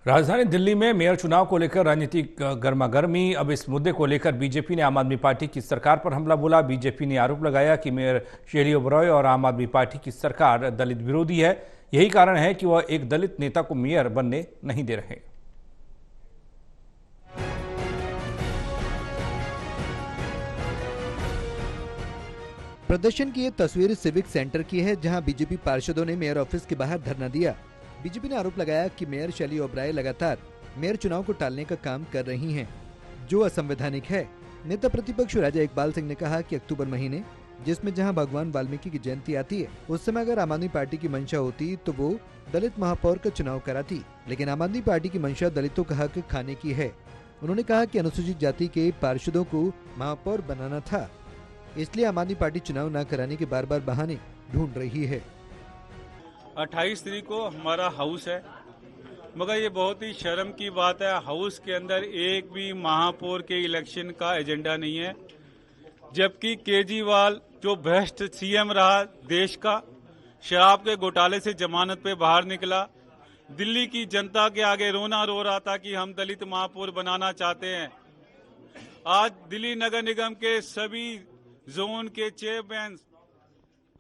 राजधानी दिल्ली में मेयर चुनाव को लेकर राजनीतिक गर्मागर्मी। अब इस मुद्दे को लेकर बीजेपी ने आम आदमी पार्टी की सरकार पर हमला बोला। बीजेपी ने आरोप लगाया कि मेयर शेली ओबरॉय और आम आदमी पार्टी की सरकार दलित विरोधी है। यही कारण है कि वह एक दलित नेता को मेयर बनने नहीं दे रहे। प्रदर्शन की ये तस्वीर सिविक सेंटर की है, जहां बीजेपी पार्षदों ने मेयर ऑफिस के बाहर धरना दिया। बीजेपी ने आरोप लगाया कि मेयर शेली ओबरॉय लगातार मेयर चुनाव को टालने का काम कर रही हैं, जो असंवैधानिक है। नेता प्रतिपक्ष राजा इकबाल सिंह ने कहा कि अक्टूबर महीने, जिसमें जहां भगवान वाल्मीकि की जयंती आती है, उस समय अगर आम आदमी पार्टी की मंशा होती तो वो दलित महापौर का चुनाव कराती, लेकिन आम आदमी पार्टी की मंशा दलितों का हक खाने की है। उन्होंने कहा कि अनुसूचित जाति के पार्षदों को महापौर बनाना था, इसलिए आम आदमी पार्टी चुनाव न कराने के बार बार बहाने ढूंढ रही है। 28 तारीख को हमारा हाउस है, मगर ये बहुत ही शर्म की बात है, हाउस के अंदर एक भी महापौर के इलेक्शन का एजेंडा नहीं है। जबकि केजरीवाल जो भ्रष्ट सीएम रहा देश का, शराब के घोटाले से जमानत पे बाहर निकला, दिल्ली की जनता के आगे रोना रो रहा था कि हम दलित महापौर बनाना चाहते हैं। आज दिल्ली नगर निगम के सभी जोन के चेयरमैन,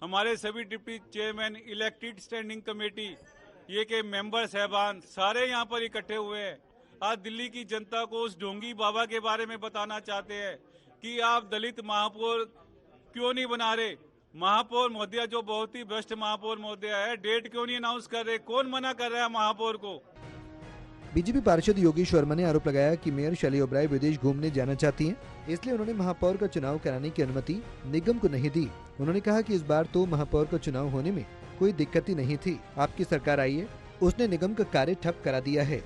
हमारे सभी deputy chairman, elected standing committee, ये के मेंबर साहबान सारे यहाँ पर इकट्ठे हुए हैं। आज दिल्ली की जनता को उस ढोंगी बाबा के बारे में बताना चाहते हैं कि आप दलित महापौर क्यों नहीं बना रहे। महापौर महोदया जो बहुत ही भ्रष्ट महापौर महोदया है, डेट क्यों नहीं अनाउंस कर रहे, कौन मना कर रहा है महापौर को। बीजेपी पार्षद योगेश वर्मा ने आरोप लगाया कि मेयर शेली ओबरॉय विदेश घूमने जाना चाहती हैं, इसलिए उन्होंने महापौर का चुनाव कराने की अनुमति निगम को नहीं दी। उन्होंने कहा कि इस बार तो महापौर का चुनाव होने में कोई दिक्कत ही नहीं थी, आपकी सरकार आई है, उसने निगम का कार्य ठप करा दिया है।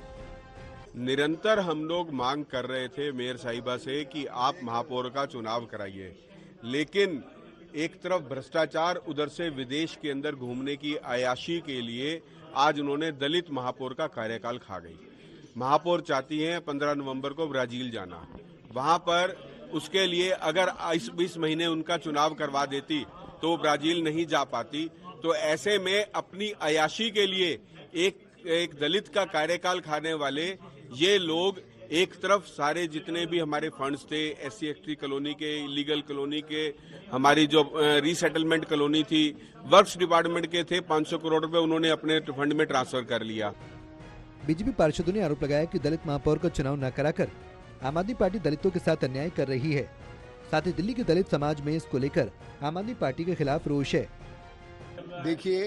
निरंतर हम लोग मांग कर रहे थे मेयर साहिबा से कि आप महापौर का चुनाव कराइए, लेकिन एक तरफ भ्रष्टाचार, उधर से विदेश के अंदर घूमने की अयाशी के लिए आज उन्होंने दलित महापौर का कार्यकाल खा गई। महापौर चाहती हैं 15 नवंबर को ब्राजील जाना, वहां पर उसके लिए अगर इस महीने उनका चुनाव करवा देती तो ब्राजील नहीं जा पाती। तो ऐसे में अपनी अयाशी के लिए एक दलित का कार्यकाल खाने वाले ये लोग एक तरफ सारे जितने भी हमारे फंड्स थे, SC ST कॉलोनी के, इलीगल कॉलोनी के, हमारी जो रीसेटलमेंट कॉलोनी थी, वर्क्स डिपार्टमेंट के थे, 500 करोड़ रुपए उन्होंने अपने फंड में ट्रांसफर कर लिया। बीजेपी पार्षदों ने आरोप लगाया कि दलित महापौर का चुनाव न कराकर आम आदमी पार्टी दलितों के साथ अन्याय कर रही है। साथ ही दिल्ली के दलित समाज में इसको लेकर आम आदमी पार्टी के खिलाफ रोष है। देखिए,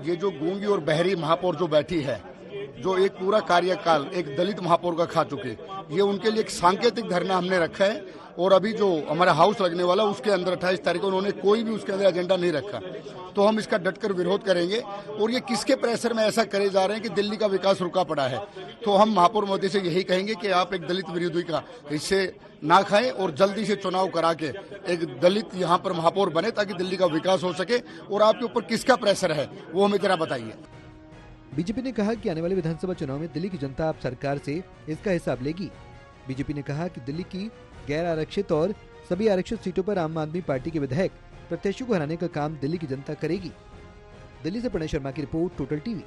ये जो गूंगी और बहरी महापौर जो बैठी है, जो एक पूरा कार्यकाल एक दलित महापौर का खा चुके, ये उनके लिए एक सांकेतिक धरना हमने रखा है। और अभी जो हमारा हाउस लगने वाला उसके अंदर 28 तारीख को उन्होंने कोई भी उसके अंदर एजेंडा नहीं रखा, तो हम इसका डटकर विरोध करेंगे। और ये किसके प्रेशर में ऐसा करे जा रहे हैं कि दिल्ली का विकास रुका पड़ा है। तो हम महापौर मोदी से यही कहेंगे कि आप एक दलित विरोधी का हिस्से ना खाएं और जल्दी से चुनाव करा के एक दलित यहाँ पर महापौर बने, ताकि दिल्ली का विकास हो सके। और आपके ऊपर किसका प्रेशर है वो हमें जरा बताइए। बीजेपी ने कहा कि आने वाले विधानसभा चुनाव में दिल्ली की जनता अब सरकार से इसका हिसाब लेगी। बीजेपी ने कहा कि दिल्ली की गैर आरक्षित और सभी आरक्षित सीटों पर आम आदमी पार्टी के विधायक प्रत्याशियों को हराने का काम दिल्ली की जनता करेगी। दिल्ली से प्रणय शर्मा की रिपोर्ट, टोटल टीवी।